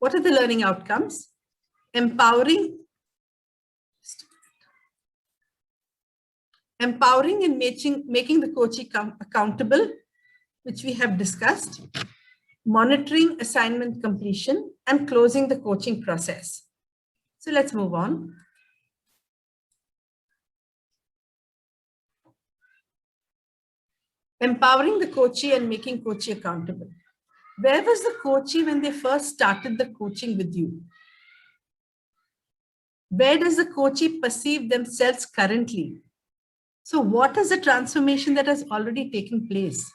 What are the learning outcomes? Empowering and making the coachee accountable, which we have discussed, monitoring assignment completion, and closing the coaching process. So let's move on. Empowering the coachee and making coachee accountable. Where was the coachee when they first started the coaching with you? Where does the coachee perceive themselves currently? So what is the transformation that has already taken place?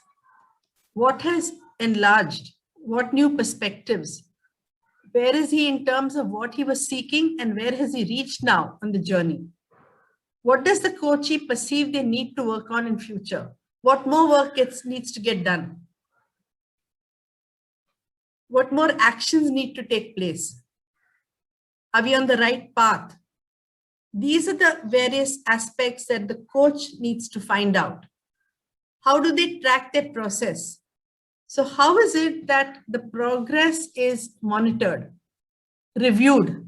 What has enlarged? What new perspectives? Where is he in terms of what he was seeking, and where has he reached now on the journey? What does the coachee perceive they need to work on in future? What more work needs to get done? What more actions need to take place? Are we on the right path? These are the various aspects that the coach needs to find out. How do they track their process? So how is it that the progress is monitored, reviewed?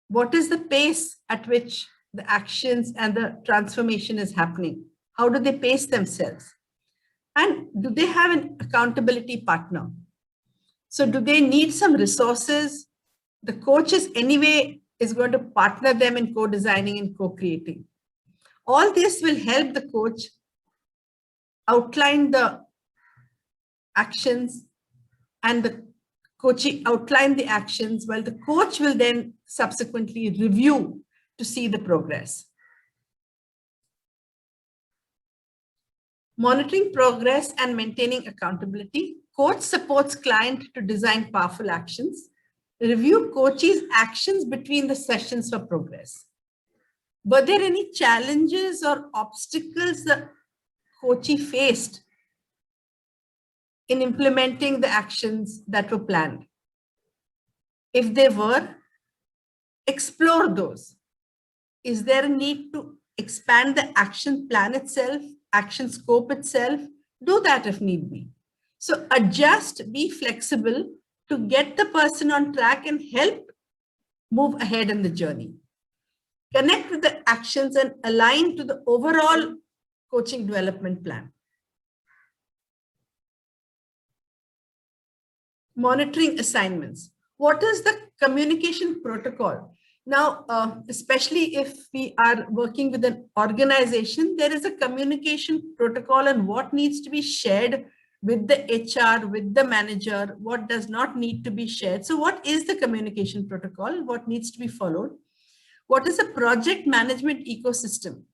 What is the pace at which the actions and the transformation is happening? How do they pace themselves? And do they have an accountability partner? So do they need some resources? The coach is going to partner them in co-designing and co-creating. All this will help the coach outline the actions, and the coachee outline the actions, while the coach will then subsequently review to see the progress. Monitoring progress and maintaining accountability. Coach supports client to design powerful actions. Review coachee's actions between the sessions for progress. Were there any challenges or obstacles the coachee faced in implementing the actions that were planned? If there were, explore those. Is there a need to expand the action plan itself, action scope itself? Do that if need be. So adjust, be flexible to get the person on track and help move ahead in the journey. Connect with the actions and align to the overall coaching development plan. Monitoring assignments. What is the communication protocol? Now, especially if we are working with an organization, there is a communication protocol on what needs to be shared with the HR, with the manager, what does not need to be shared. So what is the communication protocol? What needs to be followed? What is a project management ecosystem?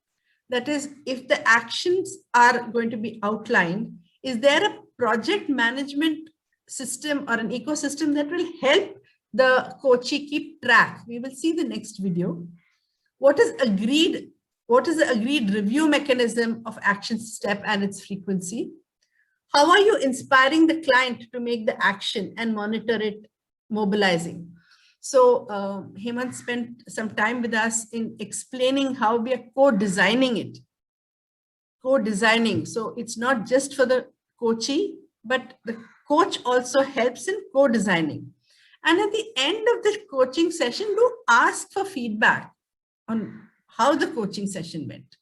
That is, if the actions are going to be outlined, is there a project management system or an ecosystem that will help the coachee keep track? We will see the next video. What is agreed? What is the agreed review mechanism of action step and its frequency? How are you inspiring the client to make the action and monitor it, mobilizing? So Hemant spent some time with us in explaining how we are co-designing it. Co-designing. So it's not just for the coachee, but the coach also helps in co-designing. And at the end of the coaching session, do ask for feedback on how the coaching session went.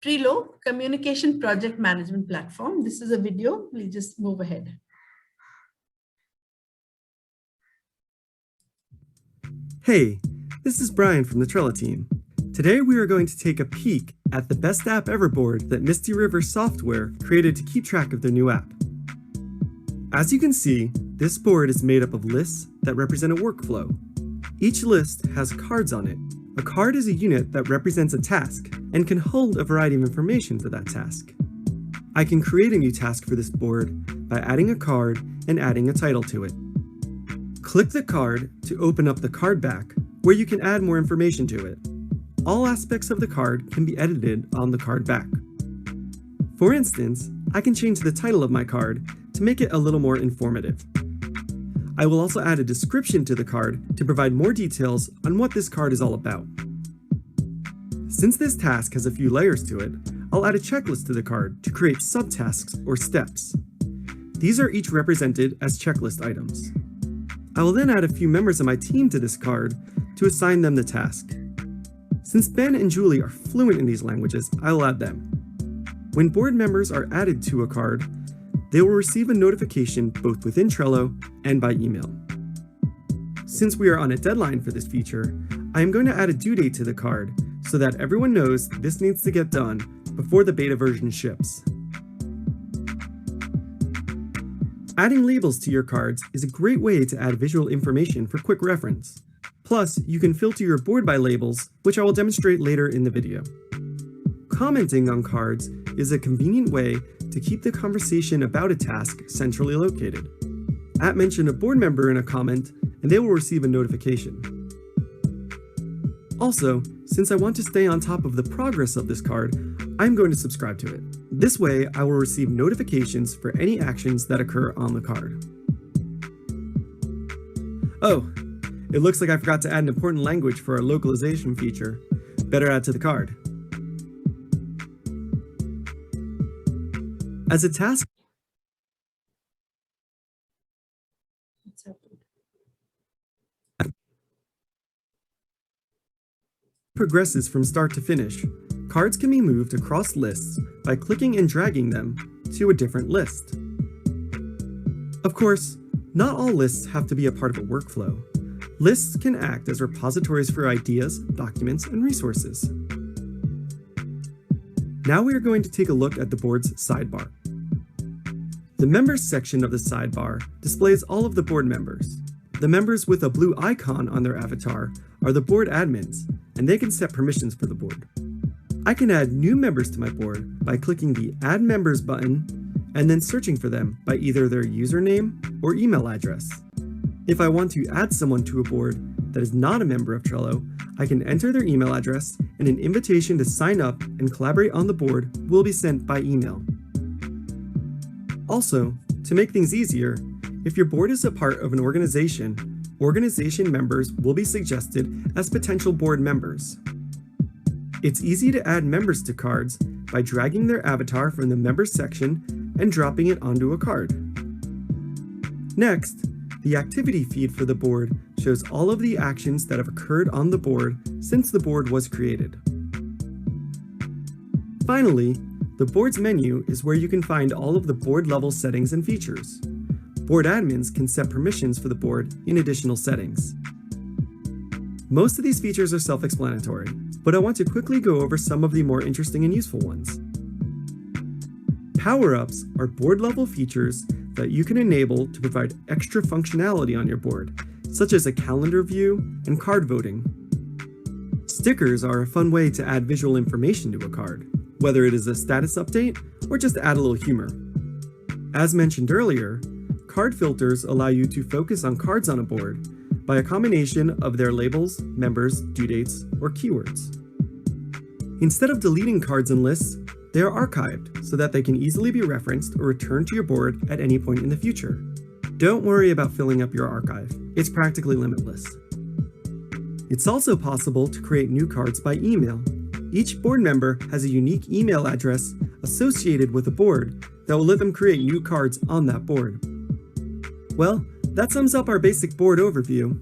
Trello, Communication Project Management Platform. This is a video. We'll just move ahead. Hey, this is Brian from the Trello team. Today we are going to take a peek at the best app ever board that Misty River Software created to keep track of their new app. As you can see, this board is made up of lists that represent a workflow. Each list has cards on it. A card is a unit that represents a task and can hold a variety of information for that task. I can create a new task for this board by adding a card and adding a title to it. Click the card to open up the card back, where you can add more information to it. All aspects of the card can be edited on the card back. For instance, I can change the title of my card to make it a little more informative. I will also add a description to the card to provide more details on what this card is all about. Since this task has a few layers to it, I'll add a checklist to the card to create subtasks or steps. These are each represented as checklist items. I will then add a few members of my team to this card to assign them the task. Since Ben and Julie are fluent in these languages, I will add them. When board members are added to a card, they will receive a notification both within Trello and by email. Since we are on a deadline for this feature, I am going to add a due date to the card so that everyone knows this needs to get done before the beta version ships. Adding labels to your cards is a great way to add visual information for quick reference. Plus, you can filter your board by labels, which I will demonstrate later in the video. Commenting on cards is a convenient way to keep the conversation about a task centrally located. Mention a board member in a comment, and they will receive a notification. Also, since I want to stay on top of the progress of this card, I'm going to subscribe to it. This way, I will receive notifications for any actions that occur on the card. Oh, it looks like I forgot to add an important language for our localization feature. Better add to the card. As a task progresses from start to finish, cards can be moved across lists by clicking and dragging them to a different list. Of course, not all lists have to be a part of a workflow. Lists can act as repositories for ideas, documents, and resources. Now we are going to take a look at the board's sidebar. The Members section of the sidebar displays all of the board members. The members with a blue icon on their avatar are the board admins, and they can set permissions for the board. I can add new members to my board by clicking the Add Members button and then searching for them by either their username or email address. If I want to add someone to a board that is not a member of Trello, I can enter their email address and an invitation to sign up and collaborate on the board will be sent by email. Also, to make things easier, if your board is a part of an organization, organization members will be suggested as potential board members. It's easy to add members to cards by dragging their avatar from the Members section and dropping it onto a card. Next, the activity feed for the board shows all of the actions that have occurred on the board since the board was created. Finally, the board's menu is where you can find all of the board level settings and features. Board admins can set permissions for the board in additional settings. Most of these features are self-explanatory, but I want to quickly go over some of the more interesting and useful ones. Power-ups are board-level features that you can enable to provide extra functionality on your board, such as a calendar view and card voting. Stickers are a fun way to add visual information to a card, whether it is a status update or just to add a little humor. As mentioned earlier, card filters allow you to focus on cards on a board by a combination of their labels, members, due dates, or keywords. Instead of deleting cards and lists, they are archived so that they can easily be referenced or returned to your board at any point in the future. Don't worry about filling up your archive. It's practically limitless. It's also possible to create new cards by email. Each board member has a unique email address associated with a board that will let them create new cards on that board. Well, that sums up our basic board overview.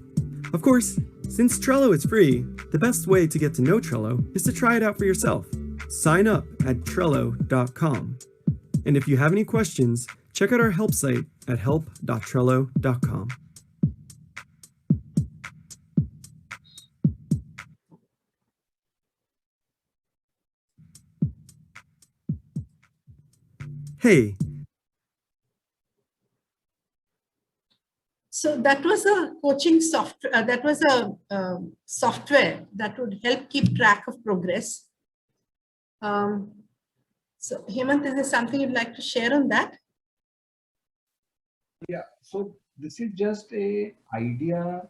Of course, since Trello is free, the best way to get to know Trello is to try it out for yourself. Sign up at Trello.com. And if you have any questions, check out our help site at help.trello.com. Hey. So that was a coaching software, that was a software that would help keep track of progress. So Hemant, is there something you'd like to share on that? Yeah, so this is just a idea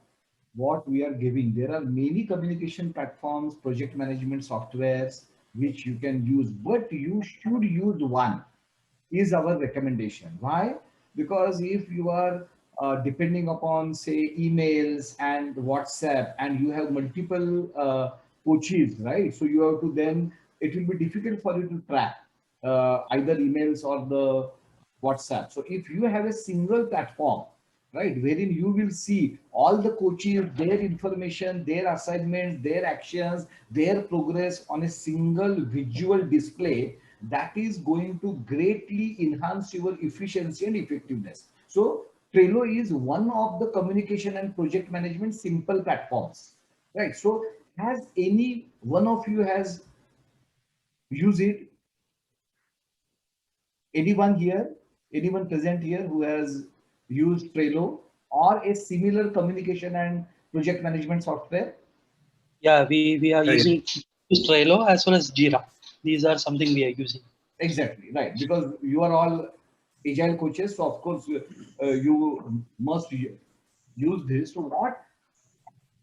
what we are giving. There are many communication platforms, project management softwares, which you can use, but you should use one is our recommendation. Why? Because if you are depending upon say emails and WhatsApp and you have multiple coaches, right? So you have to then, it will be difficult for you to track either emails or the WhatsApp. So if you have a single platform, right, wherein you will see all the coaches, their information, their assignments, their actions, their progress on a single visual display, that is going to greatly enhance your efficiency and effectiveness. So Trello is one of the communication and project management simple platforms, right? So has any one of you has used it? Anyone here, anyone present here who has used Trello or a similar communication and project management software? Yeah, we are using Trello as well as Jira. These are something we are using. Exactly, right. Because you are all agile coaches, so of course you must use this. So what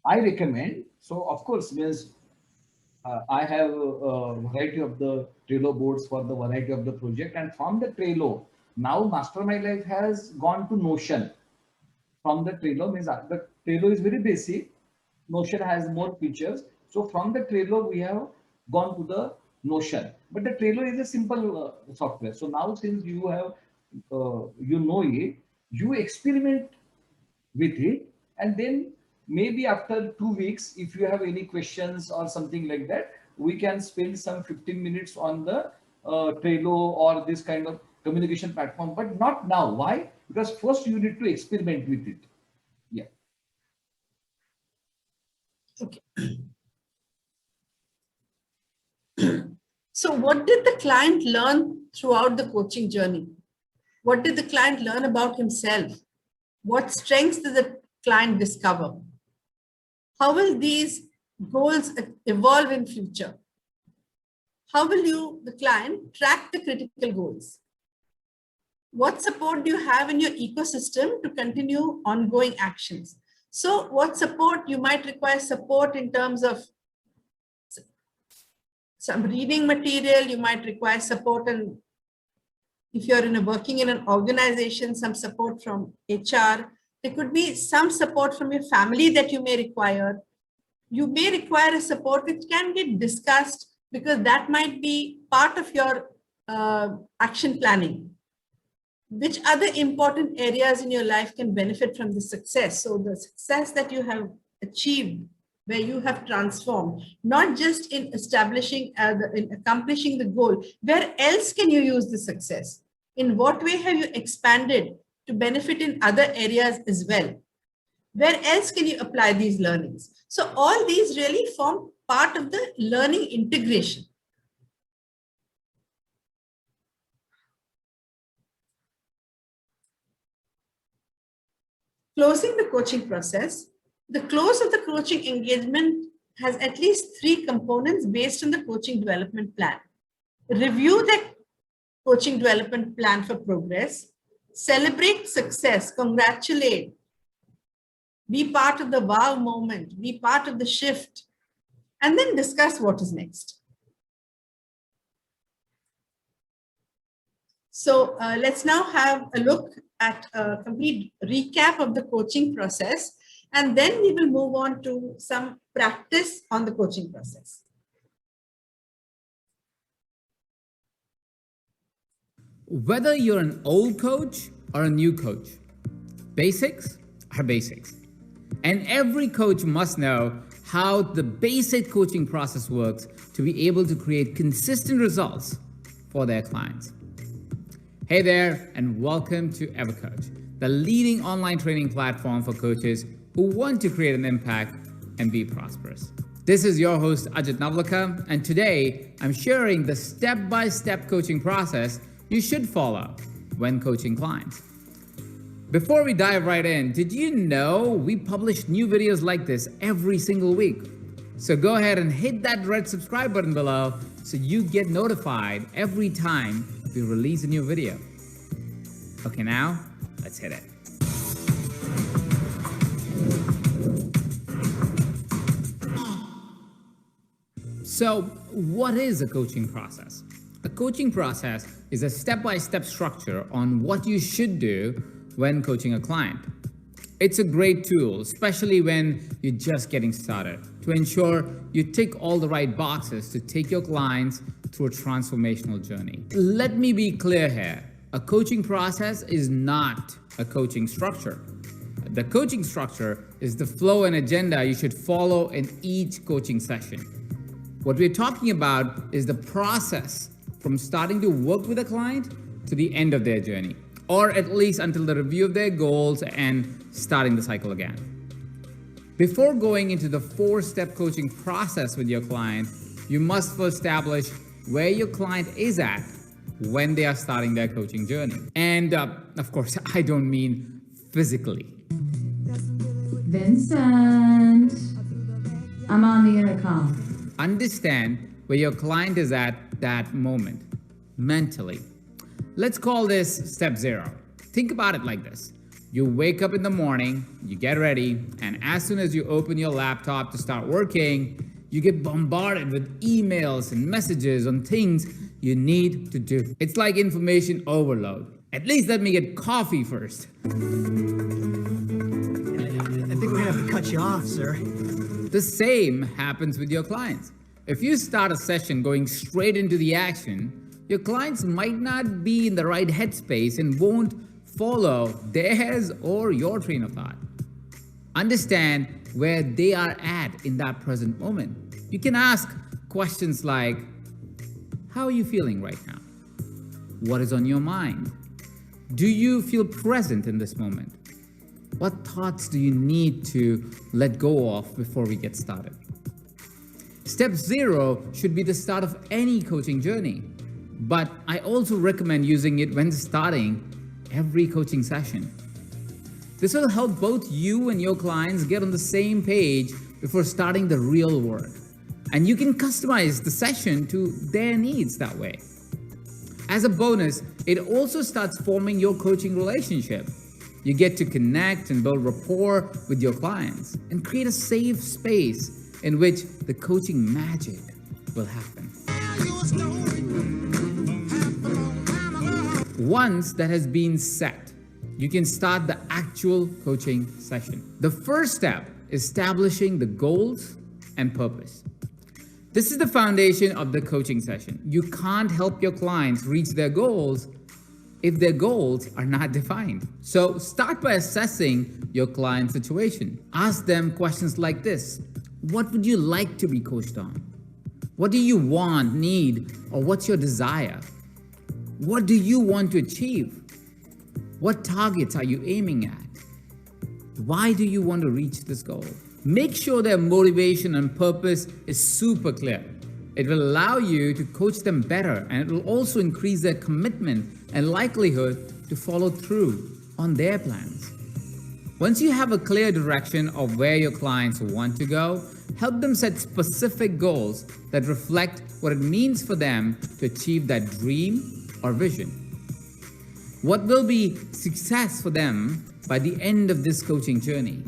I recommend, so of course, means I have a variety of the Trello boards for the variety of the project, and from the Trello, now Mastermind Life has gone to Notion. From the Trello, means the Trello is very basic. Notion has more features. So from the Trello, we have gone to the Notion. But the Trello is a simple software. So now since you have, you know it, you experiment with it, and then maybe after 2 weeks, if you have any questions or something like that, we can spend some 15 minutes on the Trello or this kind of communication platform, but not now. Why? Because first you need to experiment with it. Yeah. Okay. So what did the client learn throughout the coaching journey? What did the client learn about himself? What strengths did the client discover? How will these goals evolve in future? How will you, the client, track the critical goals? What support do you have in your ecosystem to continue ongoing actions? So what support? You might require support in terms of some reading material, you might require support, and if you're working in an organization, some support from HR. There could be some support from your family that you may require. You may require a support which can get discussed because that might be part of your action planning. Which other important areas in your life can benefit from the success? So the success that you have achieved, where you have transformed, not just in establishing, in accomplishing the goal, where else can you use the success? In what way have you expanded to benefit in other areas as well? Where else can you apply these learnings? So all these really form part of the learning integration. Closing the coaching process. The close of the coaching engagement has at least 3 components based on the coaching development plan. Review the coaching development plan for progress, celebrate success, congratulate, be part of the wow moment, be part of the shift, and then discuss what is next. So let's now have a look at a complete recap of the coaching process, and then we will move on to some practice on the coaching process. Whether you're an old coach or a new coach, basics are basics. And every coach must know how the basic coaching process works to be able to create consistent results for their clients. Hey there, and welcome to EverCoach, the leading online training platform for coaches who want to create an impact and be prosperous. This is your host, Ajit Navlaka, and today I'm sharing the step-by-step coaching process you should follow when coaching clients. Before we dive right in, did you know we publish new videos like this every single week? So go ahead and hit that red subscribe button below so you get notified every time we release a new video. Okay, now let's hit it. So what is a coaching process? A coaching process is a step-by-step structure on what you should do when coaching a client. It's a great tool, especially when you're just getting started, to ensure you tick all the right boxes to take your clients through a transformational journey. Let me be clear here. A coaching process is not a coaching structure. The coaching structure is the flow and agenda you should follow in each coaching session. What we're talking about is the process from starting to work with a client to the end of their journey, or at least until the review of their goals and starting the cycle again. Before going into the 4-step coaching process with your client, you must first establish where your client is at when they are starting their coaching journey. And of course, I don't mean physically. Vincent, I'm on the intercom. Understand where your client is at that moment, mentally. Let's call this step 0. Think about it like this. You wake up in the morning, you get ready, and as soon as you open your laptop to start working, you get bombarded with emails and messages on things you need to do. It's like information overload. At least let me get coffee first. I think we're gonna have to cut you off, sir. The same happens with your clients. If you start a session going straight into the action, your clients might not be in the right headspace and won't follow theirs or your train of thought. Understand where they are at in that present moment. You can ask questions like, how are you feeling right now? What is on your mind? Do you feel present in this moment? What thoughts do you need to let go of before we get started? Step 0 should be the start of any coaching journey, but I also recommend using it when starting every coaching session. This will help both you and your clients get on the same page before starting the real work. And you can customize the session to their needs that way. As a bonus, it also starts forming your coaching relationship. You get to connect and build rapport with your clients and create a safe space in which the coaching magic will happen. Once that has been set, you can start the actual coaching session. The first step is establishing the goals and purpose. This is the foundation of the coaching session. You can't help your clients reach their goals if their goals are not defined. So start by assessing your client's situation. Ask them questions like this. What would you like to be coached on? What do you want, need, or what's your desire? What do you want to achieve? What targets are you aiming at? Why do you want to reach this goal? Make sure their motivation and purpose is super clear. It will allow you to coach them better, and it will also increase their commitment and likelihood to follow through on their plans. Once you have a clear direction of where your clients want to go, help them set specific goals that reflect what it means for them to achieve that dream or vision. What will be success for them by the end of this coaching journey?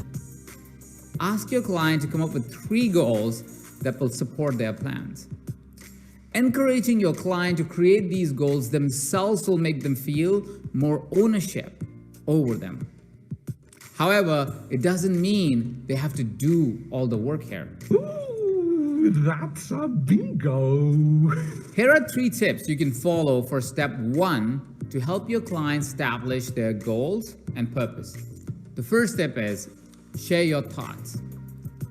Ask your client to come up with 3 goals that will support their plans. Encouraging your client to create these goals themselves will make them feel more ownership over them. However, it doesn't mean they have to do all the work here. Ooh, that's a bingo. Here are 3 tips you can follow for step 1 to help your clients establish their goals and purpose. The first step is share your thoughts.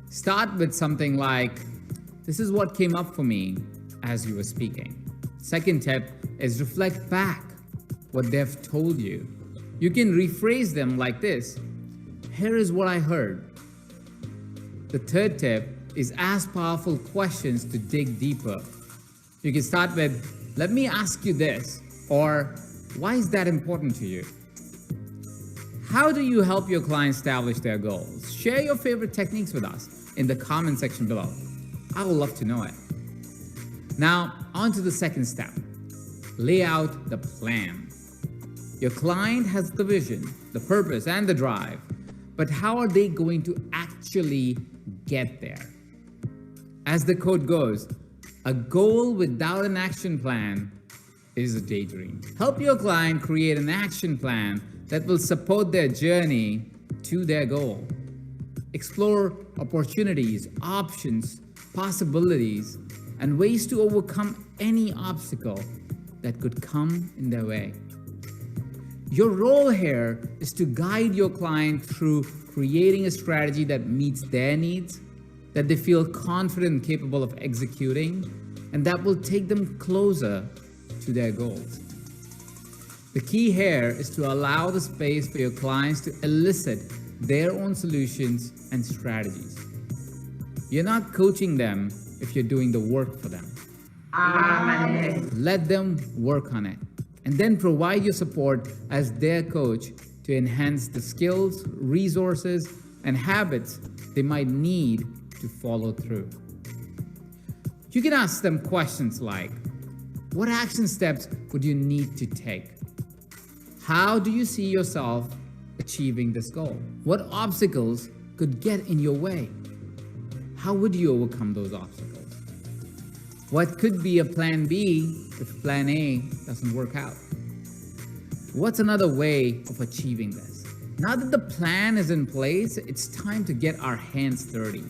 Start with something like, this is what came up for me as you were speaking. Second tip is reflect back what they've told you. You can rephrase them like this. Here is what I heard. The third tip is ask powerful questions to dig deeper. You can start with, let me ask you this, or why is that important to you? How do you help your clients establish their goals? Share your favorite techniques with us in the comment section below. I would love to know it. Now, on to the second step. Lay out the plan. Your client has the vision, the purpose, and the drive, but how are they going to actually get there? As the quote goes, a goal without an action plan is a daydream. Help your client create an action plan that will support their journey to their goal. Explore opportunities, options, possibilities, and ways to overcome any obstacle that could come in their way. Your role here is to guide your client through creating a strategy that meets their needs, that they feel confident and capable of executing, and that will take them closer to their goals. The key here is to allow the space for your clients to elicit their own solutions and strategies. You're not coaching them if you're doing the work for them. Let them work on it, and then provide your support as their coach to enhance the skills, resources, and habits they might need to follow through. You can ask them questions like, what action steps would you need to take? How do you see yourself achieving this goal? What obstacles could get in your way? How would you overcome those obstacles? What could be a plan B if plan A doesn't work out? What's another way of achieving this? Now that the plan is in place, it's time to get our hands dirty.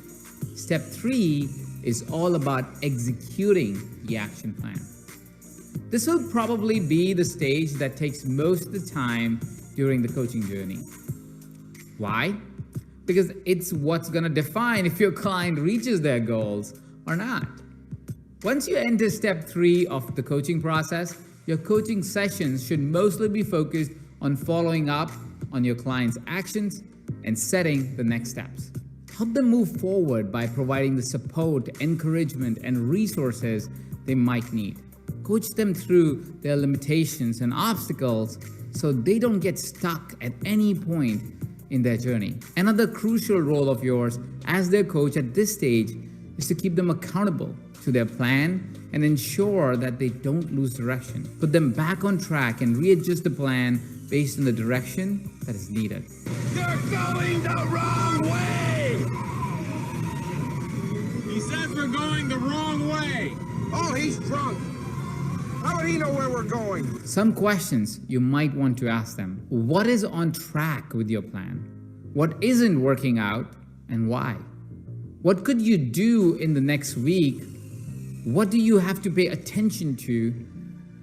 Step 3 is all about executing the action plan. This will probably be the stage that takes most of the time during the coaching journey. Why? Because it's what's going to define if your client reaches their goals or not. Once you enter step 3 of the coaching process, your coaching sessions should mostly be focused on following up on your client's actions and setting the next steps. Help them move forward by providing the support, encouragement, and resources they might need. Coach them through their limitations and obstacles so they don't get stuck at any point in their journey. Another crucial role of yours as their coach at this stage is to keep them accountable to their plan and ensure that they don't lose direction. Put them back on track and readjust the plan based on the direction that is needed. You're going the wrong way! He says we're going the wrong way! Oh, he's drunk! How would he know where we're going? Some questions you might want to ask them. What is on track with your plan? What isn't working out and why? What could you do in the next week? What do you have to pay attention to?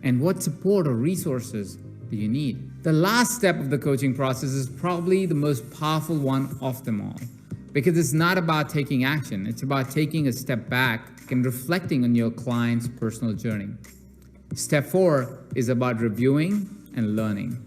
And what support or resources do you need? The last step of the coaching process is probably the most powerful one of them all, because it's not about taking action. It's about taking a step back and reflecting on your client's personal journey. Step 4 is about reviewing and learning.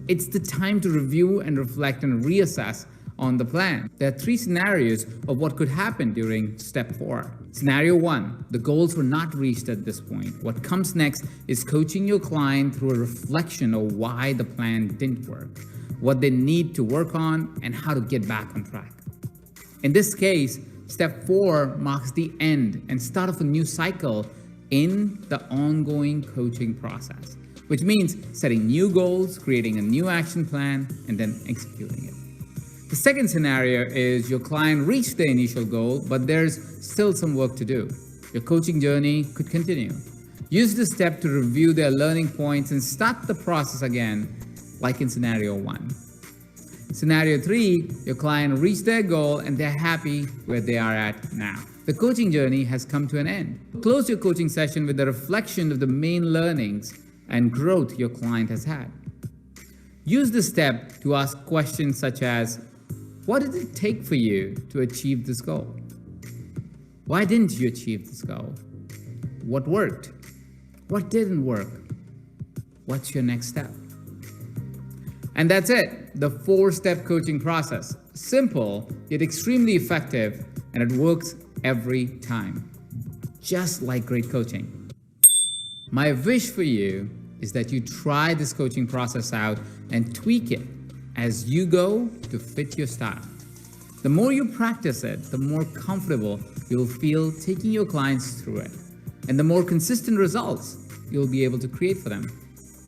It's the time to review and reflect and reassess on the plan. There are 3 scenarios of what could happen during step 4. Scenario 1, the goals were not reached at this point. What comes next is coaching your client through a reflection of why the plan didn't work, what they need to work on, and how to get back on track. In this case, step 4 marks the end and start of a new cycle in the ongoing coaching process, which means setting new goals, creating a new action plan, and then executing it. The second scenario is your client reached their initial goal, but there's still some work to do. Your coaching journey could continue. Use this step to review their learning points and start the process again, like in scenario 1. Scenario 3, your client reached their goal and they're happy where they are at now. The coaching journey has come to an end. Close your coaching session with a reflection of the main learnings and growth your client has had. Use this step to ask questions such as, what did it take for you to achieve this goal? Why didn't you achieve this goal? What worked? What didn't work? What's your next step? And that's it, the 4-step coaching process. Simple, yet extremely effective, and it works every time. Just like great coaching. My wish for you is that you try this coaching process out and tweak it as you go to fit your style. The more you practice it, the more comfortable you'll feel taking your clients through it, and the more consistent results you'll be able to create for them.